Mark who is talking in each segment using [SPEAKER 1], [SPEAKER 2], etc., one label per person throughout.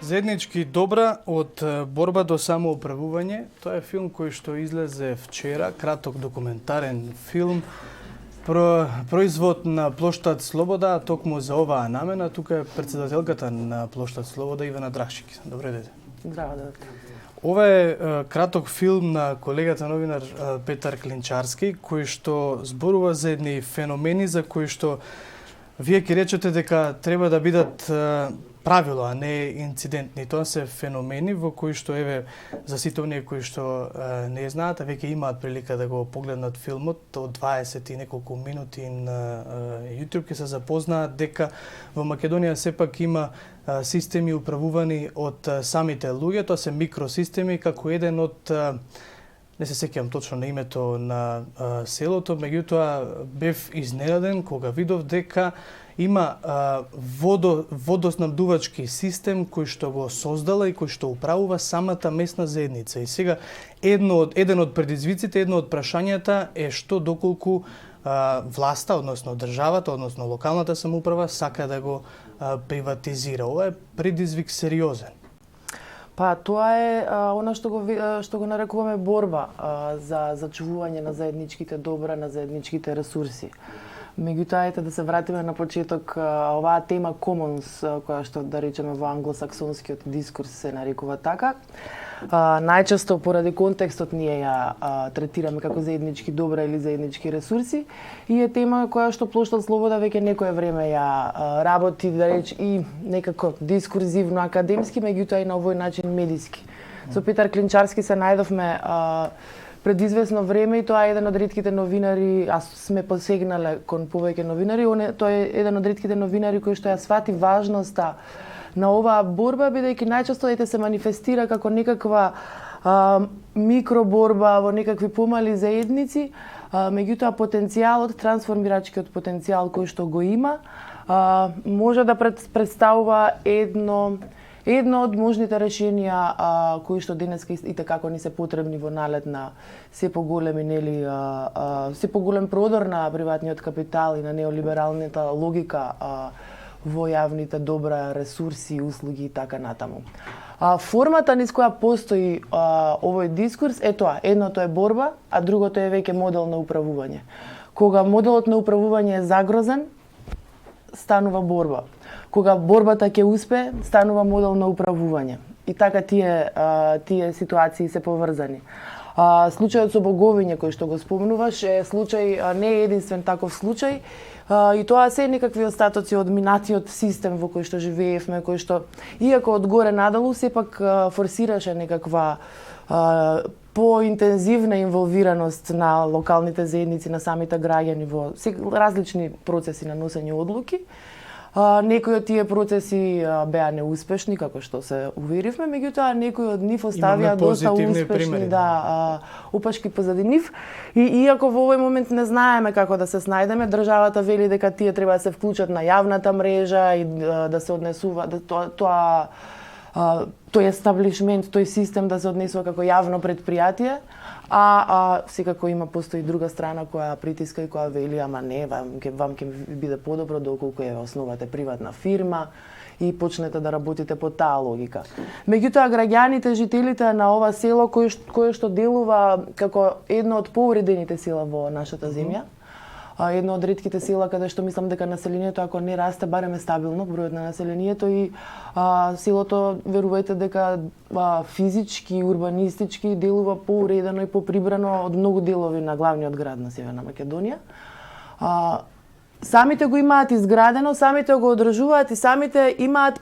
[SPEAKER 1] Заеднички добра од борба до самоуправување. Тоа е филм кој што излезе вчера, краток документарен филм, производ на Плоштад Слобода, токму за оваа намена. Тука е претседателката на Плоштад Слобода, Ивана Драгшик. Добре дете.
[SPEAKER 2] Здраво, доктор.
[SPEAKER 1] Ова е краток филм на колегата новинар Петар Клинчарски, кој што зборува за едни феномени за кои што вие ќе речете дека треба да бидат правило, а не инцидентни. Тоа се феномени во кои што, еве, за сите оние кои што не знаат, а веќе имаат прилика да го погледнат филмот од 20 и неколку минути на YouTube, ќе се запознаат дека во Македонија сепак има системи управувани од самите луѓе. Тоа се микросистеми, како еден од не се сеќавам точно на името на селото, меѓутоа бев изненаден кога видов дека има водоснабдувачки систем кој што го создала и кој што управува самата местна заедница. И сега еден од предизвиците, едно од прашањата е што доколку власта, односно државата, односно локалната самоуправа сака да го приватизира. Ова е предизвик сериозен.
[SPEAKER 2] Па тоа е она што го нарекуваме борба за зачувување на заедничките добра, на заедничките ресурси. Меѓутоа, ете да се вратиме на почеток, оваа тема commons, која што да речеме во англосаксонскиот дискурс се нарекува така. Најчесто поради контекстот ние ја третираме како заеднички добра или заеднички ресурси и е тема која што Плоштад Слобода веќе некое време ја работи, да реч, и некако дискурзивно академски, меѓутоа и на овој начин медиски. Со Петар Клинчарски се најдовме пред известно време и тоа е еден од ретките новинари, а сме посегнале кон повеќе новинари, тоа е еден од ретките новинари кој што ја свати важноста на оваа борба, бидејќи најчесто се манифестира како некаква микроборба во некакви помали заедници, меѓутоа потенцијалот, трансформирачкиот потенцијал кој што го има, може да представува едно од можните решенија кои што денеска и како ни се потребни во налет на се поголеми, се поголем продор на приватниот капитал и на неолибералната логика во јавните добра, ресурси, услуги и така натаму. Формата низ која постои овој дискурс е тоа. Едното е борба, а другото е веќе модел на управување. Кога моделот на управување е загрозен, станува борба. Кога борбата ќе успе, станува модел на управување. И така тие ситуации се поврзани. Случајот со Боговиње кој што го спомнуваш е случај, не е единствен таков случај, и тоа се некакви остатоци од минатиот систем во кој што живеевме, кој што иако од горе надолу сепак форсираше некаква поинтензивна инволвираност на локалните заедници, на самите граѓани во различни процеси на носење одлуки. Некои од тие процеси беа неуспешни, како што се уверивме, меѓутоа некои од нив оставија доста успешни, упашки позади нив. И иако во овој момент не знаеме како да се снајдеме, државата вели дека тие треба да се вклучат на јавната мрежа и да се однесува тој естаблишмент, тој систем да се однесува како јавно предпријатие, секако постои друга страна која притиска и која вели, ама не, вам ќе биде подобро доколку ја основате приватна фирма и почнете да работите по таа логика. Меѓутоа, граѓаните, жителите на ова село, кое што делува како едно од поуредените села во нашата земја, едно од ретките села каде што мислам дека населението, ако не расте, барем е стабилно бројот на населението и селото, верувајте дека физички, урбанистички делува поуредено и поприбрано од многу делови на главниот град на Северна Македонија. Самите го имаат изградено, самите го одржуваат и самите имаат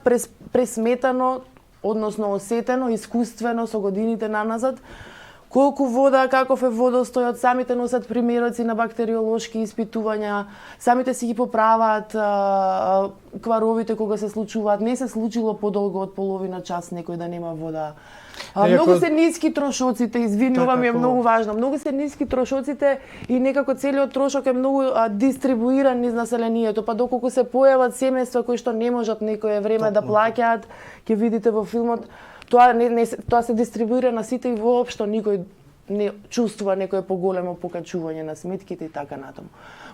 [SPEAKER 2] пресметано, односно осетено, искуствено со годините наназад, колку вода, каков е водостојот, самите носат примероци на бактериолошки испитувања, самите си ги поправаат кваровите кога се случуваат. Не се случило подолго од половина час некој да нема вода. Многу се ниски трошоците, ова ми е многу важно. Многу се ниски трошоците и некако целиот трошок е многу дистрибуиран низ населението, па доколку се појават семејства кои што не можат некое време да плаќаат, ќе видите во филмот, тоа се дистрибуира на сите и воопшто никој не чувствува некое поголемо покачување на сметките и така натаму.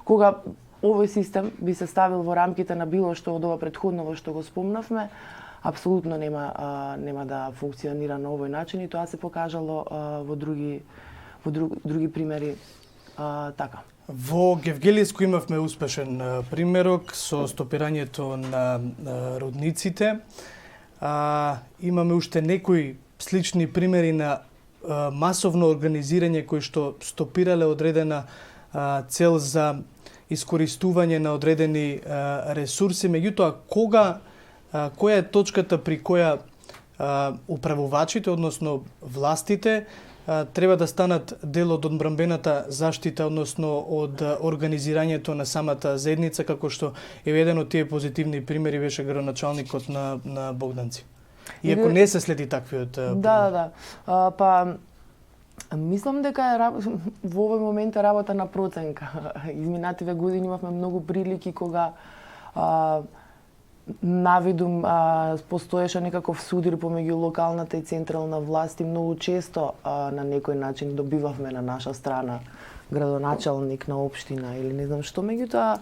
[SPEAKER 2] Кога овој систем би се ставил во рамките на било што од ова претходно што го спомнавме, апсолутно нема да функционира на овој начин и тоа се покажало во други примери така.
[SPEAKER 1] Во Гевгелијско имавме успешен примерок со стопирањето на родниците. Имаме уште некои слични примери на масовно организирање кои што стопирале одредена цел за искористување на одредени ресурси. Меѓутоа, која е точката при која управувачите, односно властите, треба да станат дел од одбранбената заштита, односно од организирањето на самата заедница, како што еден од тие позитивни примери беше градоначалникот на Богданци. Иако не се следи таквиот
[SPEAKER 2] Да. Па мислам дека во овој момент е работа на проценка. Изминативе години имавме многу прилики кога навидум постоеше некаков судир помеѓу локалната и централна власт и многу често на некој начин добивавме на наша страна градоначалник на општина или не знам што, меѓутоа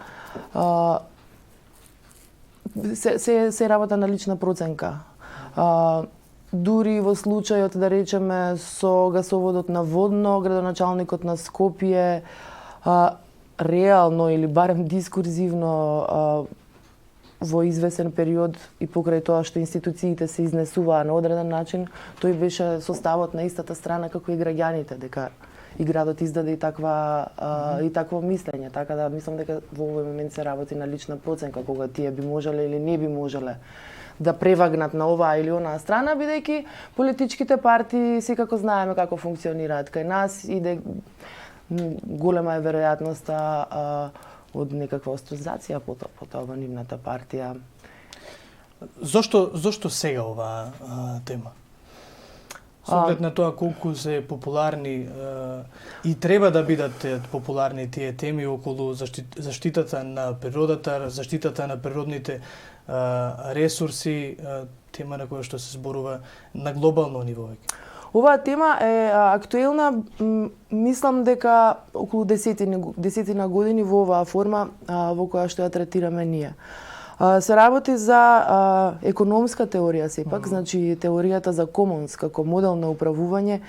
[SPEAKER 2] се работа на лична проценка. Дури во случајот, да речеме, со гасоводот на Водно, градоначалникот на Скопје реално или барем дискурзивно во извесен период и покрај тоа што институциите се изнесуваа на одреден начин, тој беше составот на истата страна како и граѓаните, дека и градот издаде и такво мислење, така да мислам дека во овој момент се работи на лична проценка кога тие би можеле или не би можеле да превагнат на оваа или онаа страна, бидејќи политичките партии секако знаеме како функционираат кај нас и голема е веројатноста од некаква острозација по тоа во нивната партија.
[SPEAKER 1] Зошто сега оваа тема? Со оглед на тоа колку се популарни и треба да бидат популарни тие теми околу заштитата на природата, заштитата на природните ресурси, тема на која што се зборува на глобално ниво веќе.
[SPEAKER 2] Оваа тема е актуелна, мислам дека околу десетина години во оваа форма во која што ја третираме ние. Се работи за економска теорија сепак, значи теоријата за commons како модел на управување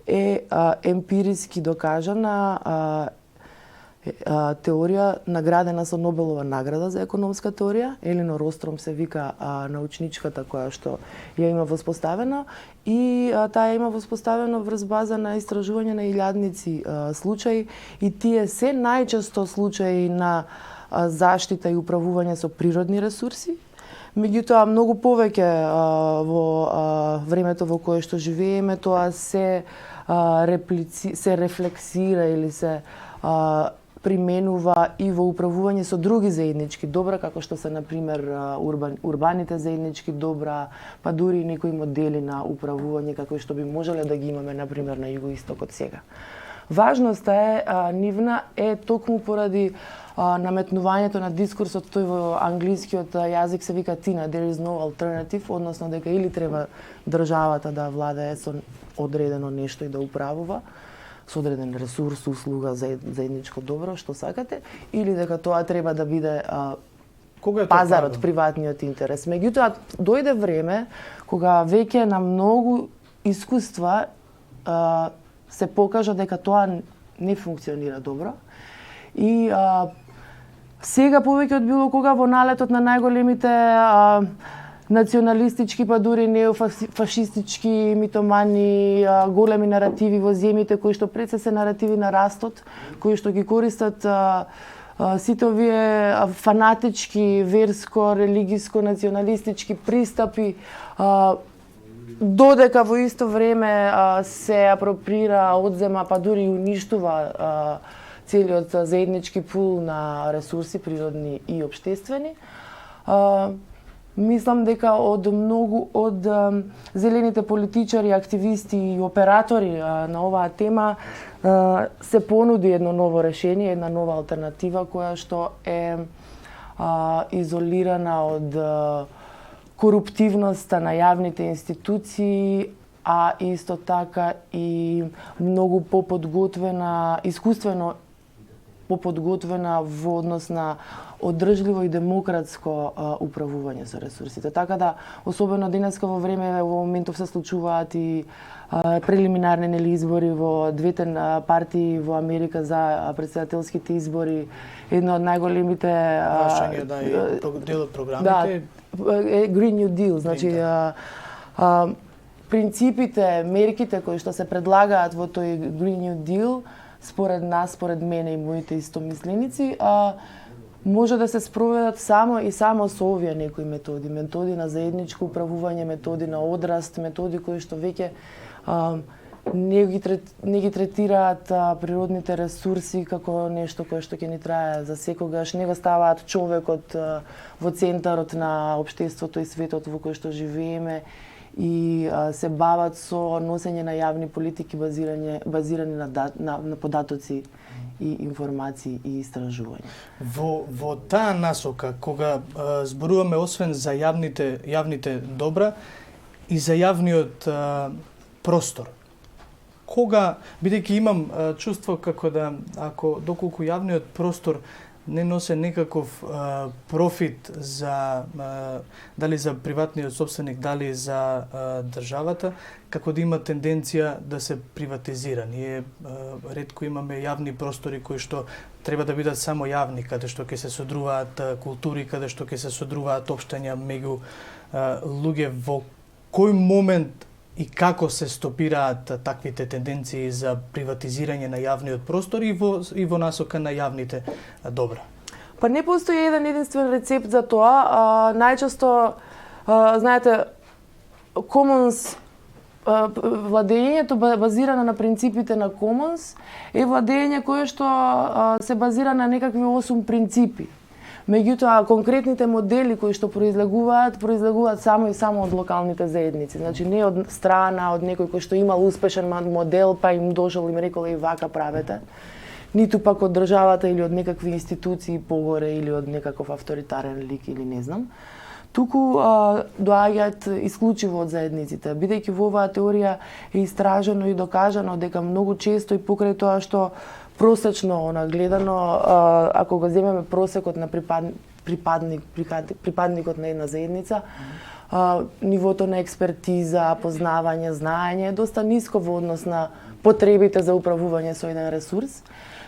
[SPEAKER 2] е емпириски докажана теорија наградена со Нобелова награда за економска теорија. Елинор Остром се вика научничката која што ја има воспоставена и таа има воспоставено врз база на истражување на илјадници случаи и тие се најчесто случаи на заштита и управување со природни ресурси. Меѓутоа, многу повеќе во времето во кое што живееме, тоа се рефлексира или се применува и во управување со други заеднички добра, како што се, например, урбаните заеднички добра, па дури некои модели на управување како што би можеле да ги имаме, например, на југоистокот сега. Важноста нивна е токму поради наметнувањето на дискурсот, тој во англискиот јазик се вика TINA, there is no alternative, односно дека или треба државата да владее со одредено нешто и да управува, со одреден ресурс, услуга, заедничко добро, што сакате, или дека тоа треба да биде пазарот, приватниот интерес. Меѓутоа, дојде време кога веќе на многу искуства се покажа дека тоа не функционира добро. И сега повеќе од било кога во налетот на најголемите националистички, па дури неофашистички митомани, големи наративи во земјите кои што пред се наративи на растот, кои што ги користат сите овие фанатички, верско, религиско, националистички пристапи, додека во исто време се апроприра, одзема, па дури и уништува целиот заеднички пул на ресурси природни и општествени. Мислам дека од зелените политичари, активисти и оператори на оваа тема се понуди едно ново решение, една нова алтернатива која што е изолирана од коруптивноста на јавните институции, а исто така и многу поподготвена, искуствено поподготвена во однос на одржливо и демократско управување со ресурсите. Така да, особено денеска во време во моментов се случуваат и прелиминарни избори во двете партии во Америка за председателските избори. Едно од најголемите
[SPEAKER 1] дел од програмите
[SPEAKER 2] Green New Deal, значи принципите, мерките кои што се предлагаат во тој Green New Deal, според нас, според мене и моите истомисленици, може да се спроведат само и само со овие некои методи. Методи на заедничко управување, методи на одраст, методи кои што веќе не ги третираат природните ресурси како нешто кое што ќе ни трае за секогаш, не го ставаат човекот во центарот на општеството и светот во кој што живееме и се бават со носење на јавни политики базирани на податоци и информации и истражување.
[SPEAKER 1] Во таа насока, кога зборуваме освен за јавните добра и за јавниот простор, кога, бидејќи имам чувство како да, доколку јавниот простор не носе некаков профит за дали за приватниот собственик, дали за државата, како да има тенденција да се приватизира. Ние ретко имаме јавни простори кои што треба да бидат само јавни, каде што ќе се содруваат култури, каде што ќе се содруваат општања меѓу луѓе. Во кој момент и како се стопираат таквите тенденции за приватизирање на јавниот простор и во насока на јавните добра?
[SPEAKER 2] Па не постои еден единствен рецепт за тоа. Најчесто, знаете, Commons, владењето базирано на принципите на Commons е владење кое што се базира на некакви 8 принципи. Меѓутоа, конкретните модели кои што произлегуваат само и само од локалните заедници. Значи, не од страна, од некој кој што имал успешен модел, па им дошол и им рекол и вака правете. Ниту пак од државата или од некакви институции погоре или од некаков авторитарен лик или не знам. Туку доаѓаат исклучиво од заедниците, бидејќи во оваа теорија е истражено и докажано дека многу често и покрај тоа што просечно гледано, ако го земеме просекот на припадникот на една заедница, нивото на експертиза, познавање, знаење е доста ниско во однос на потребите за управување со еден ресурс.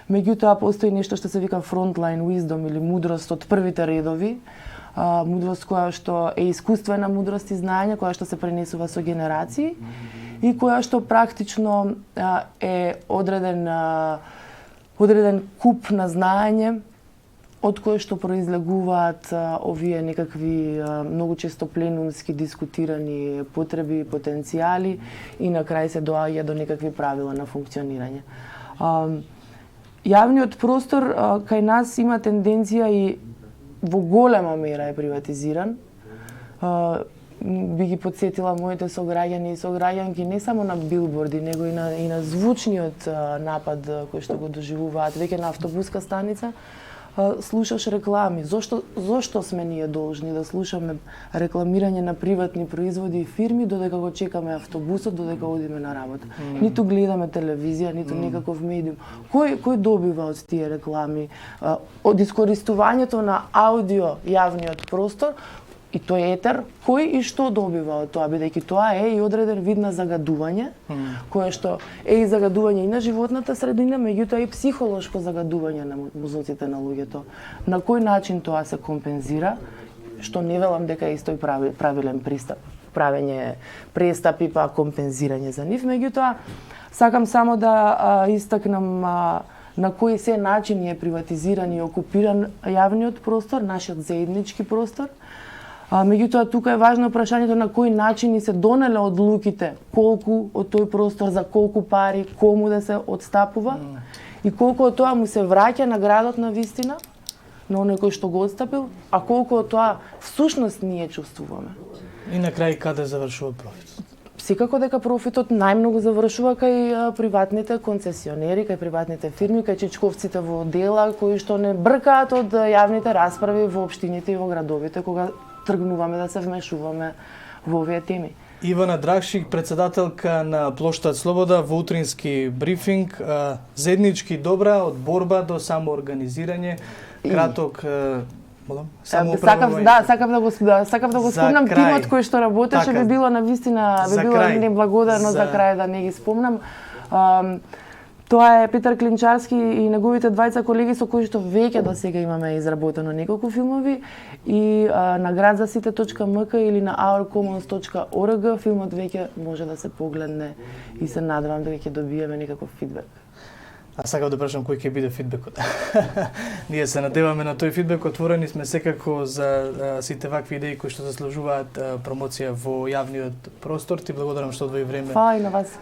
[SPEAKER 2] Меѓутоа, постои нешто што се вика frontline wisdom или мудрост од првите редови, мудрост која што е искуствена мудрост и знаење, која што се пренесува со генерации и која што практично е одреден куп на знаење од кој што произлегуваат овие некакви многу често пленумски дискутирани потреби, потенцијали и на крај се доаѓа до некакви правила на функционирање. Јавниот простор кај нас има тенденција и во голема мера е приватизиран. Би ги подсетила моите сограѓани и сограѓанки не само на билборди, него и на звучниот напад кој што го доживуваат. Веќе на автобуска станица слушаш реклами. Зошто сме ние должни да слушаме рекламирање на приватни производи и фирми додека го чекаме автобусот, додека одиме на работа? Ниту гледаме телевизија, ниту некаков медиум. Кој добива од тие реклами? Од искористувањето на аудио јавниот простор, и тој етер, кој и што добива од тоа, бидејќи тоа е и одреден вид на загадување, кое што е и загадување и на животната средина, меѓутоа и психолошко загадување на мозоците на луѓето. На кој начин тоа се компензира, што не велам дека е истој правилен пристап, правење престапи па компензирање за нив, меѓутоа сакам само да истакнам на кои се начини е приватизиран и окупиран јавниот простор, нашиот заеднички простор. Меѓутоа, тука е важно прашањето на кој начини се донеле одлуките, колку од тој простор, за колку пари, кому да се отстапува и колку од тоа му се враќа на градот на вистина, на оној кој што го отстапил, а колку од тоа всушност ние чувствуваме.
[SPEAKER 1] И на крај каде завршува профитот?
[SPEAKER 2] Секако дека профитот најмногу завршува кај приватните концесионери, кај приватните фирми, кај чичковците во дела кои што не бркаат од јавните расправи во општините и во градовите кога тргнуваме да се вмешуваме во овие теми.
[SPEAKER 1] Ивана Драгшик, председателка на Плоштад Слобода, во утрински брифинг, заеднички добра од борба до самоорганизирање, краток молам,
[SPEAKER 2] сакав да го спомнам тимот кој што работеше, би било навистина, би било неблагодарно за крај да не ги спомнам. Тоа е Петар Клинчарски и неговите двајца колеги со кои што веќе до сега имаме изработено неколку филмови и на gradзасите.mk или на ourcommons.org филмот веќе може да се погледне и се надевам дека ќе добиеме некаков фидбек.
[SPEAKER 1] А сакав да прашам кој ќе биде фидбекот. Ние се надеваме на тој фидбек, отворени сме секако за сите вакви идеи кои што заслужуваат промоција во јавниот простор. Ти благодарам што одвои време.
[SPEAKER 2] Фала и на вас.